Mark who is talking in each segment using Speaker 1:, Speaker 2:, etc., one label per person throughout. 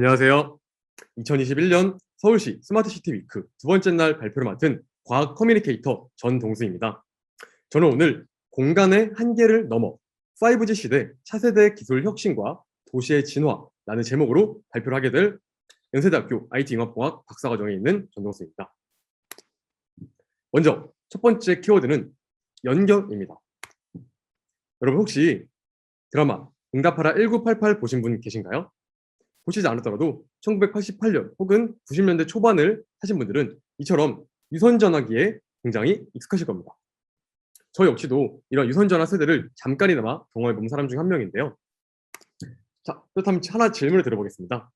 Speaker 1: 안녕하세요. 2021년 서울시 스마트시티 위크 두 번째 날 발표를 맡은 과학 커뮤니케이터 전동수입니다. 저는 오늘 공간의 한계를 넘어 5G 시대 차세대 기술 혁신과 도시의 진화라는 제목으로 발표를 하게 될 연세대학교 IT융합공학 박사과정에 있는 전동수입니다. 먼저 첫 번째 키워드는 연결입니다. 여러분 혹시 드라마 응답하라 1988 보신 분 계신가요? 보시지 않았더라도 1988년 혹은 90년대 초반을 하신 분들은 이처럼 유선전화기에 굉장히 익숙하실 겁니다. 저 역시도 이런 유선전화 세대를 잠깐이나마 경험해본 사람 중 한 명인데요. 자, 그렇다면 하나 질문을 드려보겠습니다.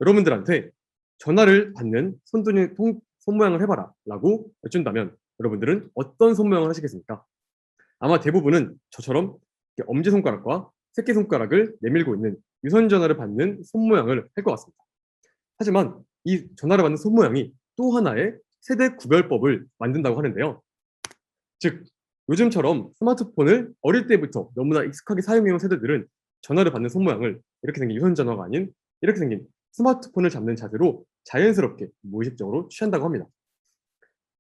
Speaker 1: 여러분들한테 전화를 받는 손 모양을 해봐라 라고 여쭌다면 여러분들은 어떤 손 모양을 하시겠습니까? 아마 대부분은 저처럼 엄지손가락과 새끼손가락을 내밀고 있는 유선전화를 받는 손 모양을 할 것 같습니다. 하지만 이 전화를 받는 손 모양이 또 하나의 세대 구별법을 만든다고 하는데요. 즉 요즘처럼 스마트폰을 어릴 때부터 너무나 익숙하게 사용해온 세대들은 전화를 받는 손 모양을 이렇게 생긴 유선전화가 아닌 이렇게 생긴 스마트폰을 잡는 자세로 자연스럽게 무의식적으로 취한다고 합니다.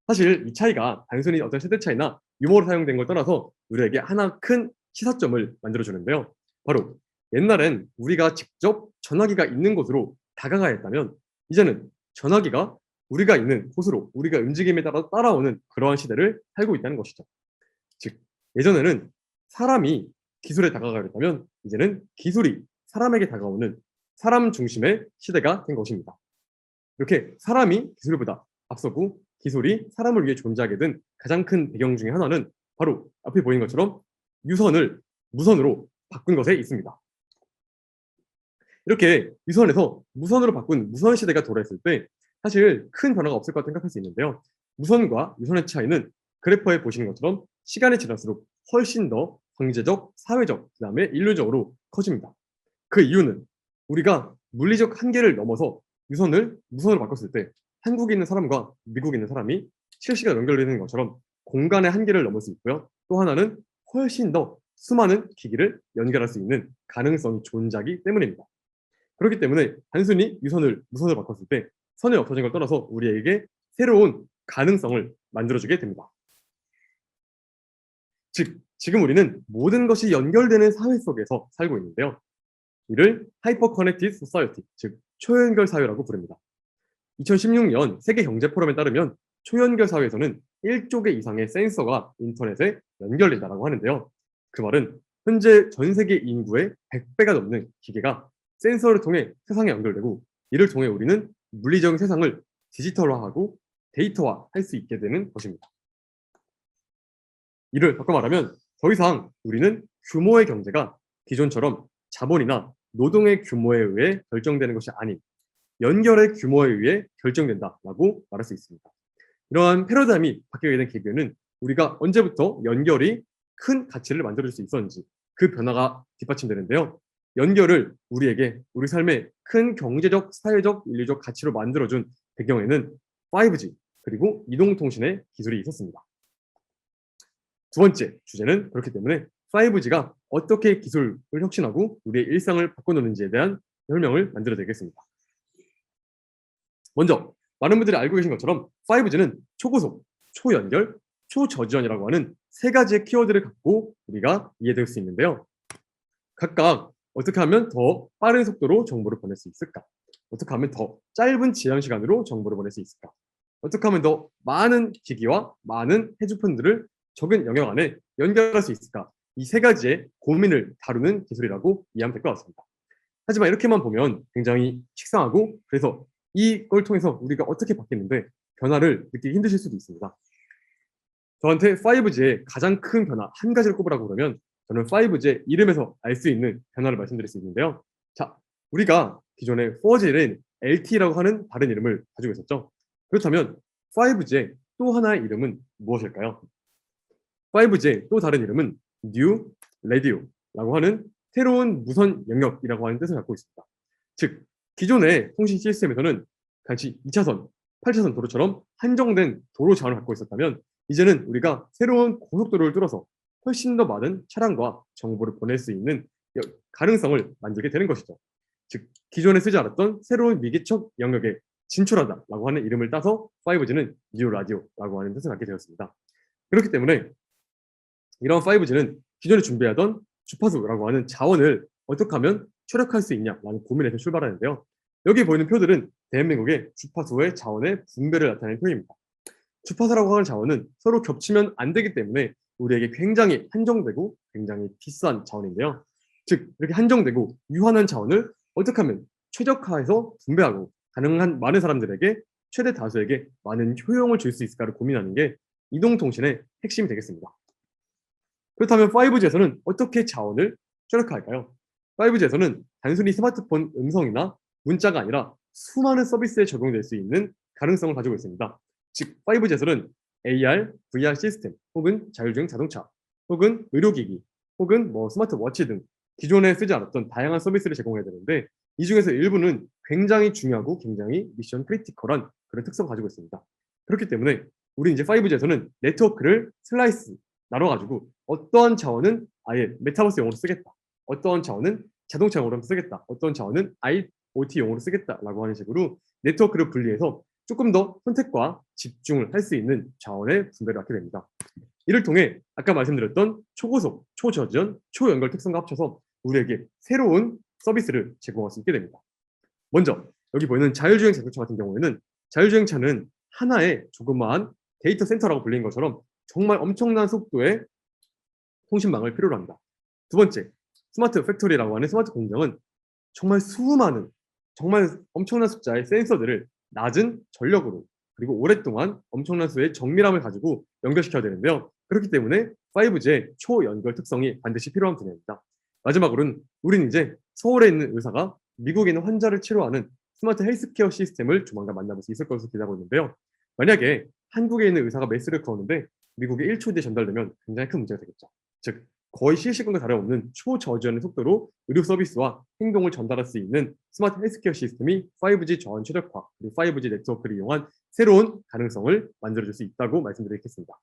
Speaker 1: 사실 이 차이가 단순히 어떤 세대 차이나 유머로 사용된 걸 떠나서 우리에게 하나 큰 시사점을 만들어주는데요. 바로 옛날엔 우리가 직접 전화기가 있는 곳으로 다가가야 했다면 이제는 전화기가 우리가 있는 곳으로 우리가 움직임에 따라 따라오는 그러한 시대를 살고 있다는 것이죠. 즉 예전에는 사람이 기술에 다가가야 했다면 이제는 기술이 사람에게 다가오는 사람 중심의 시대가 된 것입니다. 이렇게 사람이 기술보다 앞서고 기술이 사람을 위해 존재하게 된 가장 큰 배경 중에 하나는 바로 앞에 보이는 것처럼 유선을 무선으로 바꾼 것에 있습니다. 이렇게 유선에서 무선으로 바꾼 무선 시대가 돌아왔을 때 사실 큰 변화가 없을 거라 생각할 수 있는데요. 무선과 유선의 차이는 그래퍼에 보시는 것처럼 시간이 지날수록 훨씬 더 경제적, 사회적, 그다음에 인류적으로 커집니다. 그 이유는 우리가 물리적 한계를 넘어서 유선을 무선으로 바꿨을 때 한국에 있는 사람과 미국에 있는 사람이 실시간 연결되는 것처럼 공간의 한계를 넘을 수 있고요. 또 하나는 훨씬 더 수많은 기기를 연결할 수 있는 가능성이 존재하기 때문입니다. 그렇기 때문에 단순히 유선을 무선으로 바꿨을 때 선이 없어진 걸 떠나서 우리에게 새로운 가능성을 만들어주게 됩니다. 즉, 지금 우리는 모든 것이 연결되는 사회 속에서 살고 있는데요. 이를 하이퍼 커넥티드 소사이어티, 즉 초연결 사회라고 부릅니다. 2016년 세계 경제 포럼에 따르면 초연결 사회에서는 1조 개 이상의 센서가 인터넷에 연결된다고 하는데요. 그 말은 현재 전 세계 인구의 100배가 넘는 기계가 센서를 통해 세상에 연결되고 이를 통해 우리는 물리적인 세상을 디지털화하고 데이터화할 수 있게 되는 것입니다. 이를 바꿔 말하면 더 이상 우리는 규모의 경제가 기존처럼 자본이나 노동의 규모에 의해 결정되는 것이 아닌 연결의 규모에 의해 결정된다라고 말할 수 있습니다. 이러한 패러다임이 바뀌게 된 계기는 우리가 언제부터 연결이 큰 가치를 만들어줄 수 있었는지 그 변화가 뒷받침되는데요. 연결을 우리에게 우리 삶에 큰 경제적, 사회적, 인류적 가치로 만들어준 배경에는 5G 그리고 이동통신의 기술이 있었습니다. 두 번째 주제는 그렇기 때문에 5G가 어떻게 기술을 혁신하고 우리의 일상을 바꿔놓는지에 대한 설명을 만들어 드리겠습니다. 먼저 많은 분들이 알고 계신 것처럼 5G는 초고속, 초연결, 초저지연이라고 하는 세 가지의 키워드를 갖고 우리가 이해될 수 있는데요. 각각 어떻게 하면 더 빠른 속도로 정보를 보낼 수 있을까? 어떻게 하면 더 짧은 지연 시간으로 정보를 보낼 수 있을까? 어떻게 하면 더 많은 기기와 많은 해주폰들을 적은 영역 안에 연결할 수 있을까? 이 세 가지의 고민을 다루는 기술이라고 이해하면 될 것 같습니다. 하지만 이렇게만 보면 굉장히 식상하고 그래서 이걸 통해서 우리가 어떻게 바뀌는데 변화를 느끼기 힘드실 수도 있습니다. 저한테 5G의 가장 큰 변화 한 가지를 꼽으라고 그러면 저는 5G의 이름에서 알 수 있는 변화를 말씀드릴 수 있는데요. 자, 우리가 기존에 4G는 LTE라고 하는 다른 이름을 가지고 있었죠. 그렇다면 5G의 또 하나의 이름은 무엇일까요? 5G의 또 다른 이름은 New Radio라고 하는 새로운 무선 영역이라고 하는 뜻을 갖고 있습니다. 즉, 기존의 통신 시스템에서는 같이 2차선, 8차선 도로처럼 한정된 도로 자원을 갖고 있었다면 이제는 우리가 새로운 고속도로를 뚫어서 훨씬 더 많은 차량과 정보를 보낼 수 있는 가능성을 만들게 되는 것이죠. 즉 기존에 쓰지 않았던 새로운 미개척 영역에 진출하다라고 하는 이름을 따서 5G는 뉴 라디오라고 하는 뜻을 갖게 되었습니다. 그렇기 때문에 이런 5G는 기존에 준비하던 주파수라고 하는 자원을 어떻게 하면 최적화할 수 있냐라는 고민에서 출발하는데요. 여기 보이는 표들은 대한민국의 주파수의 자원의 분배를 나타내는 표입니다. 주파수라고 하는 자원은 서로 겹치면 안 되기 때문에 우리에게 굉장히 한정되고 굉장히 비싼 자원인데요. 즉 이렇게 한정되고 유한한 자원을 어떻게 하면 최적화해서 분배하고 가능한 많은 사람들에게 최대 다수에게 많은 효용을 줄 수 있을까를 고민하는 게 이동통신의 핵심이 되겠습니다. 그렇다면 5G에서는 어떻게 자원을 최적화할까요? 5G에서는 단순히 스마트폰 음성이나 문자가 아니라 수많은 서비스에 적용될 수 있는 가능성을 가지고 있습니다. 즉 5G에서는 AR, VR 시스템, 혹은 자율주행 자동차, 혹은 의료기기, 혹은 스마트워치 등 기존에 쓰지 않았던 다양한 서비스를 제공해야 되는데 이 중에서 일부는 굉장히 중요하고 굉장히 미션 크리티컬한 그런 특성을 가지고 있습니다. 그렇기 때문에 우리 이제 5G에서는 네트워크를 슬라이스 나눠가지고 어떠한 자원은 아예 메타버스용으로 쓰겠다, 어떠한 자원은 자동차용으로 쓰겠다, 어떤 자원은 IoT용으로 쓰겠다라고 하는 식으로 네트워크를 분리해서 조금 더 선택과 집중을 할 수 있는 자원의 분배를 갖게 됩니다. 이를 통해 아까 말씀드렸던 초고속, 초저지연, 초연결 특성과 합쳐서 우리에게 새로운 서비스를 제공할 수 있게 됩니다. 먼저 여기 보이는 자율주행 자동차 같은 경우에는 자율주행차는 하나의 조그마한 데이터 센터라고 불리는 것처럼 정말 엄청난 속도의 통신망을 필요로 합니다. 두 번째, 스마트 팩토리라고 하는 스마트 공장은 정말 수많은, 정말 엄청난 숫자의 센서들을 낮은 전력으로 그리고 오랫동안 엄청난 수의 정밀함을 가지고 연결시켜야 되는데요. 그렇기 때문에 5G의 초연결 특성이 반드시 필요한 분야입니다. 마지막으로는 우리는 이제 서울에 있는 의사가 미국에 있는 환자를 치료하는 스마트 헬스케어 시스템을 조만간 만나볼 수 있을 것으로 기대하고 있는데요. 만약에 한국에 있는 의사가 메스를 그었는데 미국에 1초 뒤에 전달되면 굉장히 큰 문제가 되겠죠. 즉 거의 실시간과 다름없는 초저지연의 속도로 의료 서비스와 행동을 전달할 수 있는 스마트 헬스케어 시스템이 5G 저원 최적화 그리고 5G 네트워크를 이용한 새로운 가능성을 만들어줄 수 있다고 말씀드리겠습니다.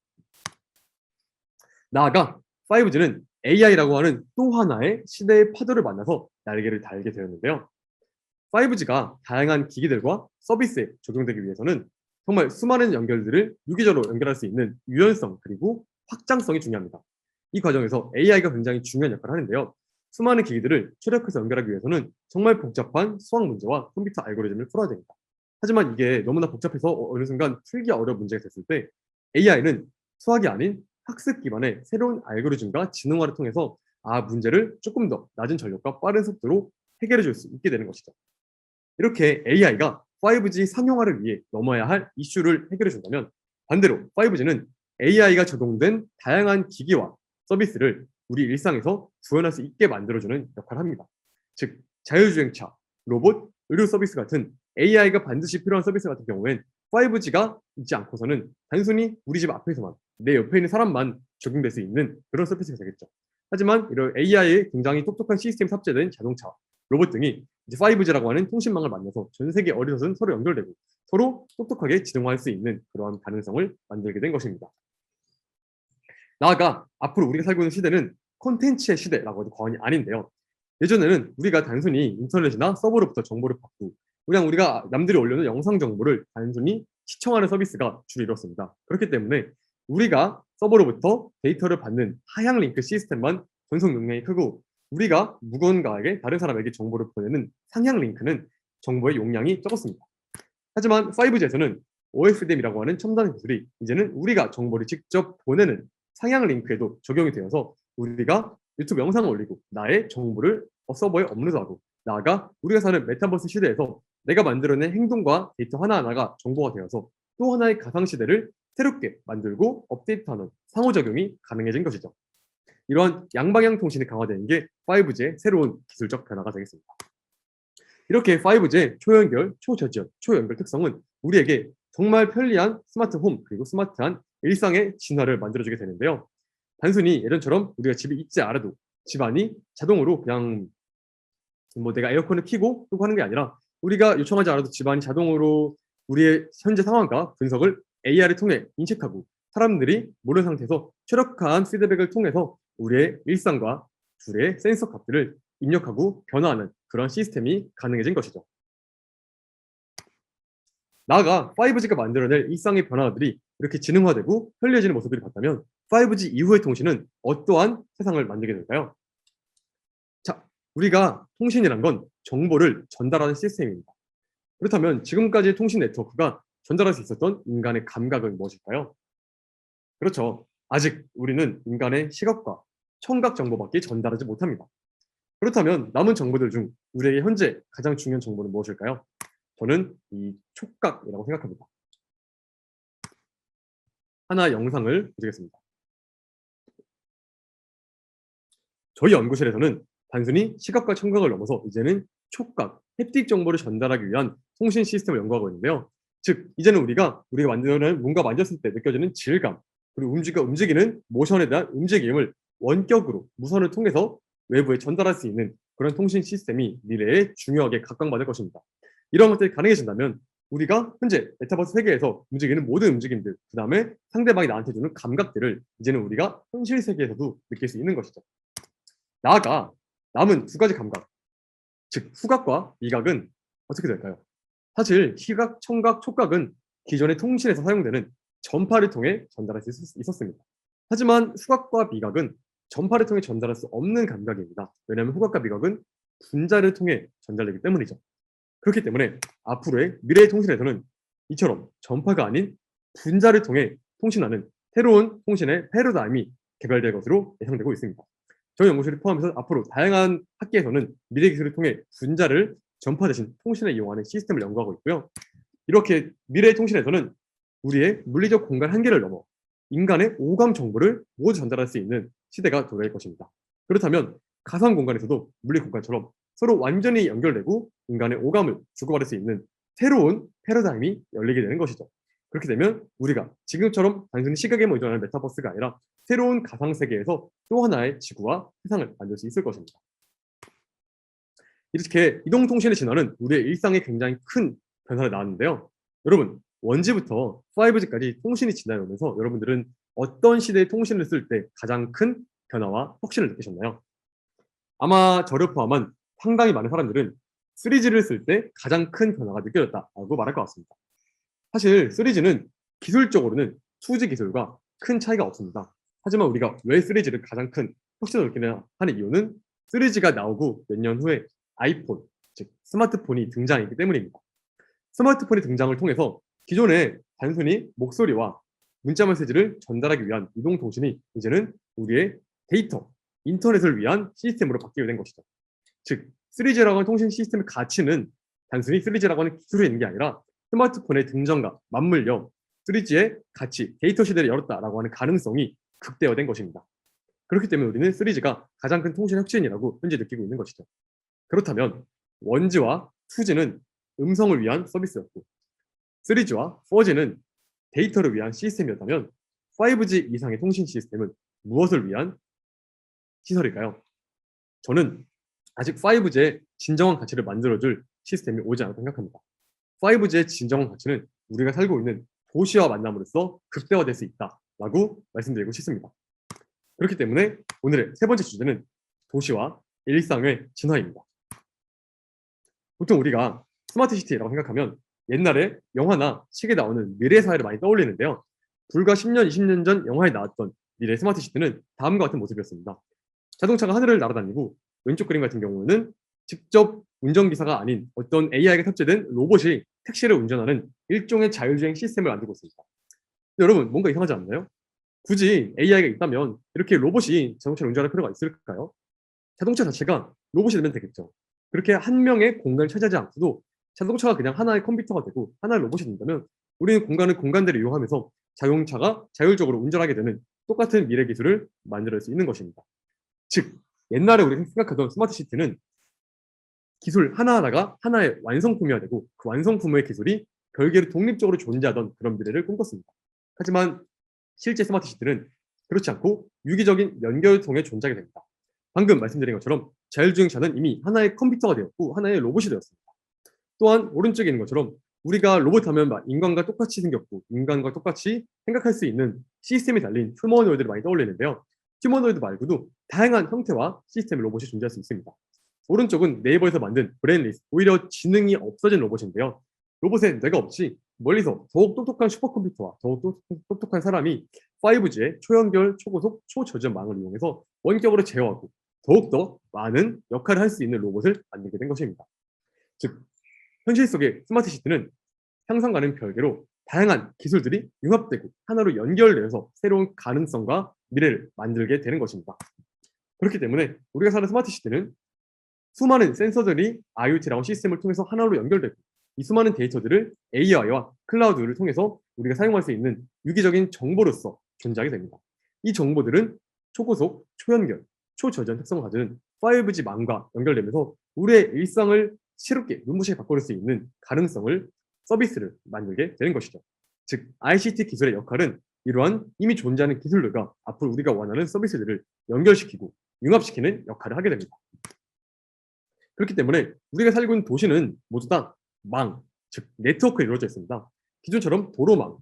Speaker 1: 나아가 5G는 AI라고 하는 또 하나의 시대의 파도를 만나서 날개를 달게 되었는데요. 5G가 다양한 기기들과 서비스에 적용되기 위해서는 정말 수많은 연결들을 유기적으로 연결할 수 있는 유연성 그리고 확장성이 중요합니다. 이 과정에서 AI가 굉장히 중요한 역할을 하는데요. 수많은 기기들을 최적화해서 연결하기 위해서는 정말 복잡한 수학 문제와 컴퓨터 알고리즘을 풀어야 됩니다. 하지만 이게 너무나 복잡해서 어느 순간 풀기 어려운 문제가 됐을 때 AI는 수학이 아닌 학습 기반의 새로운 알고리즘과 지능화를 통해서 문제를 조금 더 낮은 전력과 빠른 속도로 해결해 줄 수 있게 되는 것이죠. 이렇게 AI가 5G 상용화를 위해 넘어야 할 이슈를 해결해 준다면 반대로 5G는 AI가 적용된 다양한 기기와 서비스를 우리 일상에서 구현할 수 있게 만들어주는 역할을 합니다. 즉 자율주행차, 로봇, 의료 서비스 같은 AI가 반드시 필요한 서비스 같은 경우엔 5G가 있지 않고서는 단순히 우리 집 앞에서만 내 옆에 있는 사람만 적용될 수 있는 그런 서비스가 되겠죠. 하지만 이런 AI에 굉장히 똑똑한 시스템 탑재된 자동차, 로봇 등이 이제 5G라고 하는 통신망을 만나서 전 세계 어디서든 서로 연결되고 서로 똑똑하게 지능화할 수 있는 그러한 가능성을 만들게 된 것입니다. 나아가 앞으로 우리가 살고 있는 시대는 콘텐츠의 시대라고 해도 과언이 아닌데요. 예전에는 우리가 단순히 인터넷이나 서버로부터 정보를 받고 그냥 우리가 남들이 올려놓은 영상 정보를 단순히 시청하는 서비스가 주로 이뤘습니다. 그렇기 때문에 우리가 서버로부터 데이터를 받는 하향 링크 시스템만 전송 용량이 크고 우리가 무언가에게 다른 사람에게 정보를 보내는 상향 링크는 정보의 용량이 적었습니다. 하지만 5G에서는 OFDM이라고 하는 첨단 기술이 이제는 우리가 정보를 직접 보내는 상향 링크에도 적용이 되어서 우리가 유튜브 영상을 올리고 나의 정보를 서버에 업로드하고 나아가 우리가 사는 메타버스 시대에서 내가 만들어낸 행동과 데이터 하나하나가 정보가 되어서 또 하나의 가상시대를 새롭게 만들고 업데이트하는 상호작용이 가능해진 것이죠. 이러한 양방향 통신이 강화되는 게 5G의 새로운 기술적 변화가 되겠습니다. 이렇게 5G의 초연결, 초저지연, 초연결 특성은 우리에게 정말 편리한 스마트 홈 그리고 스마트한 일상의 진화를 만들어주게 되는데요. 단순히 예전처럼 우리가 집에 있지 않아도 집안이 자동으로 그냥 내가 에어컨을 켜고 끄고 하는 게 아니라 우리가 요청하지 않아도 집안이 자동으로 우리의 현재 상황과 분석을 AI를 통해 인식하고 사람들이 모르는 상태에서 최적화한 피드백을 통해서 우리의 일상과 둘의 센서 값들을 입력하고 변화하는 그런 시스템이 가능해진 것이죠. 나아가 5G가 만들어낼 일상의 변화들이 이렇게 지능화되고 편리해지는 모습들을 봤다면 5G 이후의 통신은 어떠한 세상을 만들게 될까요? 자, 우리가 통신이란 건 정보를 전달하는 시스템입니다. 그렇다면 지금까지 통신 네트워크가 전달할 수 있었던 인간의 감각은 무엇일까요? 그렇죠. 아직 우리는 인간의 시각과 청각 정보밖에 전달하지 못합니다. 그렇다면 남은 정보들 중 우리에게 현재 가장 중요한 정보는 무엇일까요? 저는 이 촉각이라고 생각합니다. 하나 영상을 보시겠습니다. 저희 연구실에서는 단순히 시각과 청각을 넘어서 이제는 촉각, 햅틱 정보를 전달하기 위한 통신 시스템을 연구하고 있는데요. 즉, 이제는 우리가 만드는 뭔가 만졌을 때 느껴지는 질감, 그리고 움직이는 모션에 대한 움직임을 원격으로 무선을 통해서 외부에 전달할 수 있는 그런 통신 시스템이 미래에 중요하게 각광받을 것입니다. 이런 것들이 가능해진다면 우리가 현재 메타버스 세계에서 움직이는 모든 움직임들, 그 다음에 상대방이 나한테 주는 감각들을 이제는 우리가 현실 세계에서도 느낄 수 있는 것이죠. 나아가 남은 두 가지 감각, 즉 후각과 미각은 어떻게 될까요? 사실 시각, 청각, 촉각은 기존의 통신에서 사용되는 전파를 통해 전달할 수 있었습니다. 하지만 후각과 미각은 전파를 통해 전달할 수 없는 감각입니다. 왜냐하면 후각과 미각은 분자를 통해 전달되기 때문이죠. 그렇기 때문에 앞으로의 미래의 통신에서는 이처럼 전파가 아닌 분자를 통해 통신하는 새로운 통신의 패러다임이 개발될 것으로 예상되고 있습니다. 저희 연구실을 포함해서 앞으로 다양한 학계에서는 미래 기술을 통해 분자를 전파 대신 통신에 이용하는 시스템을 연구하고 있고요. 이렇게 미래의 통신에서는 우리의 물리적 공간 한계를 넘어 인간의 오감 정보를 모두 전달할 수 있는 시대가 도래할 것입니다. 그렇다면 가상 공간에서도 물리 공간처럼 서로 완전히 연결되고 인간의 오감을 주고받을 수 있는 새로운 패러다임이 열리게 되는 것이죠. 그렇게 되면 우리가 지금처럼 단순히 시각에만 의존하는 메타버스가 아니라 새로운 가상 세계에서 또 하나의 지구와 세상을 만들 수 있을 것입니다. 이렇게 이동통신의 진화는 우리의 일상에 굉장히 큰 변화를 낳았는데요. 여러분, 1G부터 5G까지 통신이 진화해 오면서 여러분들은 어떤 시대의 통신을 쓸 때 가장 큰 변화와 혁신을 느끼셨나요? 아마 저를 포함한 상당히 많은 사람들은 3G를 쓸 때 가장 큰 변화가 느껴졌다고 말할 것 같습니다. 사실 3G는 기술적으로는 2G 기술과 큰 차이가 없습니다. 하지만 우리가 왜 3G를 가장 큰 혁신을 느끼냐 하는 이유는 3G가 나오고 몇 년 후에 아이폰, 즉 스마트폰이 등장했기 때문입니다. 스마트폰의 등장을 통해서 기존에 단순히 목소리와 문자 메시지를 전달하기 위한 이동통신이 이제는 우리의 데이터, 인터넷을 위한 시스템으로 바뀌게 된 것이죠. 즉 3G라고 하는 통신 시스템의 가치는 단순히 3G라고 하는 기술에 있는 게 아니라 스마트폰의 등장과 맞물려 3G의 가치, 데이터 시대를 열었다라고 하는 가능성이 극대화된 것입니다. 그렇기 때문에 우리는 3G가 가장 큰 통신 혁신이라고 현재 느끼고 있는 것이죠. 그렇다면 1G와 2G는 음성을 위한 서비스였고 3G와 4G는 데이터를 위한 시스템이었다면 5G 이상의 통신 시스템은 무엇을 위한 시설일까요? 저는 아직 5G의 진정한 가치를 만들어줄 시스템이 오지 않았다고 생각합니다. 5G의 진정한 가치는 우리가 살고 있는 도시와 만남으로써 극대화될 수 있다라고 말씀드리고 싶습니다. 그렇기 때문에 오늘의 세 번째 주제는 도시와 일상의 진화입니다. 보통 우리가 스마트 시티라고 생각하면 옛날에 영화나 책에 나오는 미래 사회를 많이 떠올리는데요. 불과 10년, 20년 전 영화에 나왔던 미래 스마트 시티는 다음과 같은 모습이었습니다. 자동차가 하늘을 날아다니고 왼쪽 그림 같은 경우는 직접 운전기사가 아닌 어떤 AI가 탑재된 로봇이 택시를 운전하는 일종의 자율주행 시스템을 만들고 있습니다. 여러분, 뭔가 이상하지 않나요? 굳이 AI가 있다면 이렇게 로봇이 자동차를 운전할 필요가 있을까요? 자동차 자체가 로봇이 되면 되겠죠. 그렇게 한 명의 공간을 차지하지 않고도 자동차가 그냥 하나의 컴퓨터가 되고 하나의 로봇이 된다면 우리는 공간들을 이용하면서 자동차가 자율적으로 운전하게 되는 똑같은 미래 기술을 만들 수 있는 것입니다. 즉, 옛날에 우리가 생각하던 스마트 시티는 기술 하나하나가 하나의 완성품이어야 되고 그 완성품의 기술이 별개로 독립적으로 존재하던 그런 미래를 꿈꿨습니다. 하지만 실제 스마트 시티는 그렇지 않고 유기적인 연결을 통해 존재하게 됩니다. 방금 말씀드린 것처럼 자율주행차는 이미 하나의 컴퓨터가 되었고 하나의 로봇이 되었습니다. 또한 오른쪽에 있는 것처럼 우리가 로봇 하면 인간과 똑같이 생겼고 인간과 똑같이 생각할 수 있는 시스템이 달린 휴머노이드를 많이 떠올리는데요. 휴머노이드 말고도 다양한 형태와 시스템의 로봇이 존재할 수 있습니다. 오른쪽은 네이버에서 만든 브레인리스, 오히려 지능이 없어진 로봇인데요. 로봇에 뇌가 없이 멀리서 더욱 똑똑한 슈퍼컴퓨터와 더욱 똑똑한 사람이 5G의 초연결, 초고속, 초저전망을 이용해서 원격으로 제어하고 더욱더 많은 역할을 할 수 있는 로봇을 만들게 된 것입니다. 즉, 현실 속의 스마트 시티는 상상과는 별개로 다양한 기술들이 융합되고 하나로 연결되어서 새로운 가능성과 미래를 만들게 되는 것입니다. 그렇기 때문에 우리가 사는 스마트 시티는 수많은 센서들이 IoT라는 시스템을 통해서 하나로 연결되고 이 수많은 데이터들을 AI와 클라우드를 통해서 우리가 사용할 수 있는 유기적인 정보로서 존재하게 됩니다. 이 정보들은 초고속, 초연결, 초저전 특성을 가지는 5G망과 연결되면서 우리의 일상을 새롭게 눈부시게 바꿀 수 있는 가능성을 서비스를 만들게 되는 것이죠. 즉, ICT 기술의 역할은 이러한 이미 존재하는 기술들과 앞으로 우리가 원하는 서비스들을 연결시키고 융합시키는 역할을 하게 됩니다. 그렇기 때문에 우리가 살고 있는 도시는 모두 다 망, 즉 네트워크에 이루어져 있습니다. 기존처럼 도로망,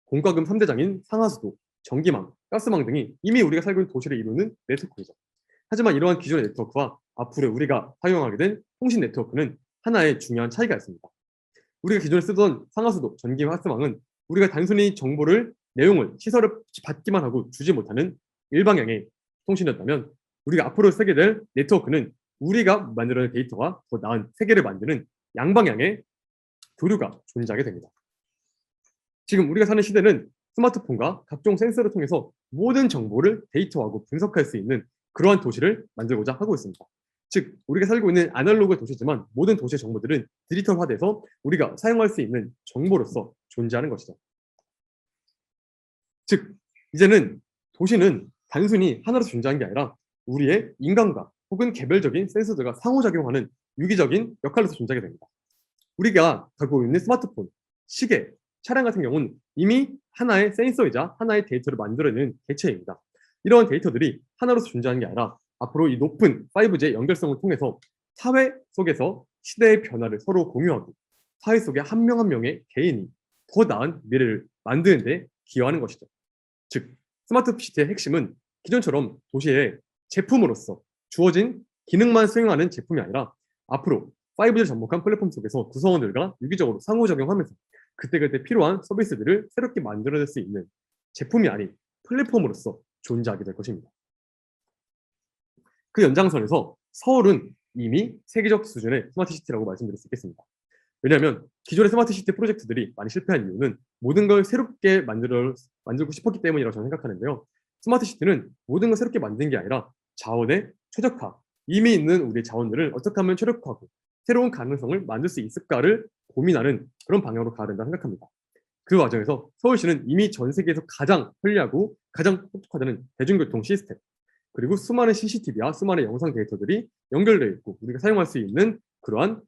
Speaker 1: 공과금 3대장인 상하수도, 전기망, 가스망 등이 이미 우리가 살고 있는 도시를 이루는 네트워크이죠. 하지만 이러한 기존의 네트워크와 앞으로 우리가 사용하게 된 통신 네트워크는 하나의 중요한 차이가 있습니다. 우리가 기존에 쓰던 상하수도, 전기, 가스망은 우리가 단순히 정보를, 내용을, 시설을 받기만 하고 주지 못하는 일방향의 통신이었다면 우리가 앞으로 쓰게 될 네트워크는 우리가 만들어낸 데이터와 더 나은 세계를 만드는 양방향의 교류가 존재하게 됩니다. 지금 우리가 사는 시대는 스마트폰과 각종 센서를 통해서 모든 정보를 데이터화하고 분석할 수 있는 그러한 도시를 만들고자 하고 있습니다. 즉, 우리가 살고 있는 아날로그 도시지만 모든 도시의 정보들은 디지털화돼서 우리가 사용할 수 있는 정보로서 존재하는 것이죠. 즉, 이제는 도시는 단순히 하나로 존재하는 게 아니라 우리의 인간과 혹은 개별적인 센서들과 상호작용하는 유기적인 역할로서 존재하게 됩니다. 우리가 갖고 있는 스마트폰, 시계, 차량 같은 경우는 이미 하나의 센서이자 하나의 데이터를 만들어내는 개체입니다. 이러한 데이터들이 하나로서 존재하는 게 아니라 앞으로 이 높은 5G의 연결성을 통해서 사회 속에서 시대의 변화를 서로 공유하고 사회 속에 한 명 한 명의 개인이 더 나은 미래를 만드는 데 기여하는 것이죠. 즉, 스마트 시티의 핵심은 기존처럼 도시의 제품으로서 주어진 기능만 수행하는 제품이 아니라 앞으로 5G를 접목한 플랫폼 속에서 구성원들과 유기적으로 상호작용하면서 그때그때 필요한 서비스들을 새롭게 만들어낼 수 있는 제품이 아닌 플랫폼으로서 존재하게 될 것입니다. 그 연장선에서 서울은 이미 세계적 수준의 스마트 시티라고 말씀드릴 수 있겠습니다. 왜냐하면 기존의 스마트 시티 프로젝트들이 많이 실패한 이유는 모든 걸 새롭게 만들고 싶었기 때문이라고 저는 생각하는데요. 스마트 시티는 모든 걸 새롭게 만든 게 아니라 자원의 최적화, 이미 있는 우리의 자원들을 어떻게 하면 최적화하고 새로운 가능성을 만들 수 있을까를 고민하는 그런 방향으로 가야 된다고 생각합니다. 그 과정에서 서울시는 이미 전 세계에서 가장 편리하고 가장 똑똑하다는 대중교통 시스템, 그리고 수많은 CCTV와 수많은 영상 데이터들이 연결되어 있고 우리가 사용할 수 있는 그러한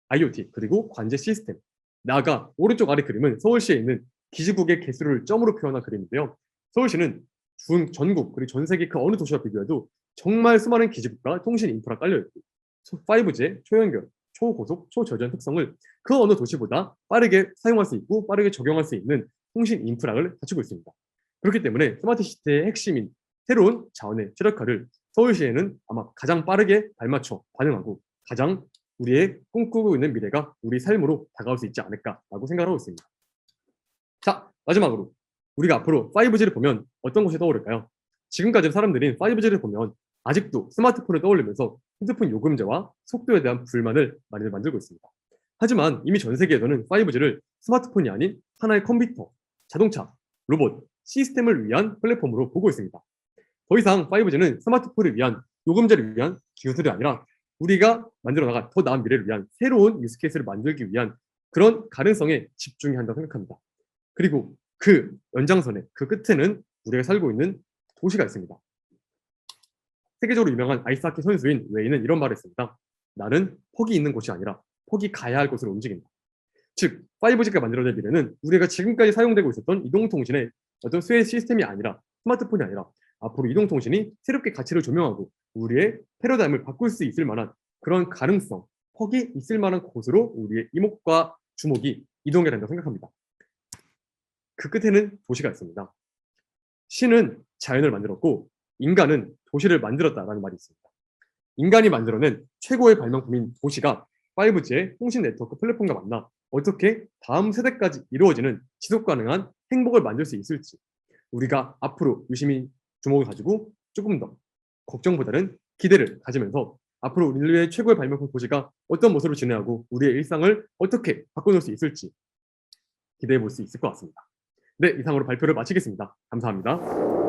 Speaker 1: IoT 그리고 관제 시스템, 나아가 오른쪽 아래 그림은 서울시에 있는 기지국의 개수를 점으로 표현한 그림인데요. 서울시는 전국 그리고 전 세계 그 어느 도시와 비교해도 정말 수많은 기지국과 통신 인프라 깔려있고 5G의 초연결, 초고속, 초저전 특성을 그 어느 도시보다 빠르게 사용할 수 있고 빠르게 적용할 수 있는 통신 인프라를 갖추고 있습니다. 그렇기 때문에 스마트 시티의 핵심인 새로운 자원의 최적화를 서울시에는 아마 가장 빠르게 발맞춰 반영하고 가장 우리의 꿈꾸고 있는 미래가 우리 삶으로 다가올 수 있지 않을까라고 생각하고 있습니다. 자, 마지막으로 우리가 앞으로 5G를 보면 어떤 것이 떠오를까요? 지금까지 사람들이 5G를 보면 아직도 스마트폰을 떠올리면서 핸드폰 요금제와 속도에 대한 불만을 많이 만들고 있습니다. 하지만 이미 전 세계에서는 5G를 스마트폰이 아닌 하나의 컴퓨터, 자동차, 로봇, 시스템을 위한 플랫폼으로 보고 있습니다. 더 이상 5G는 스마트폰을 위한 요금제를 위한 기술이 아니라 우리가 만들어 나갈 더 나은 미래를 위한 새로운 유스케이스를 만들기 위한 그런 가능성에 집중해야 한다고 생각합니다. 그리고 그 연장선에 그 끝에는 우리가 살고 있는 도시가 있습니다. 세계적으로 유명한 아이스하키 선수인 웨이는 이런 말을 했습니다. 나는 폭이 있는 곳이 아니라 폭이 가야 할 곳으로 움직인다. 즉 5G가 만들어낼 미래는 우리가 지금까지 사용되고 있었던 이동통신의 어떤 수혜 시스템이 아니라 스마트폰이 아니라 앞으로 이동통신이 새롭게 가치를 조명하고 우리의 패러다임을 바꿀 수 있을 만한 그런 가능성, 폭이 있을 만한 곳으로 우리의 이목과 주목이 이동해야 된다고 생각합니다. 그 끝에는 도시가 있습니다. 신은 자연을 만들었고 인간은 도시를 만들었다라는 말이 있습니다. 인간이 만들어낸 최고의 발명품인 도시가 5G의 통신 네트워크 플랫폼과 만나 어떻게 다음 세대까지 이루어지는 지속 가능한 행복을 만들 수 있을지 우리가 앞으로 유심히 주목을 가지고 조금 더 걱정보다는 기대를 가지면서 앞으로 인류의 최고의 발명품 도시가 어떤 모습으로 진행하고 우리의 일상을 어떻게 바꿔놓을 수 있을지 기대해 볼 수 있을 것 같습니다. 네, 이상으로 발표를 마치겠습니다. 감사합니다.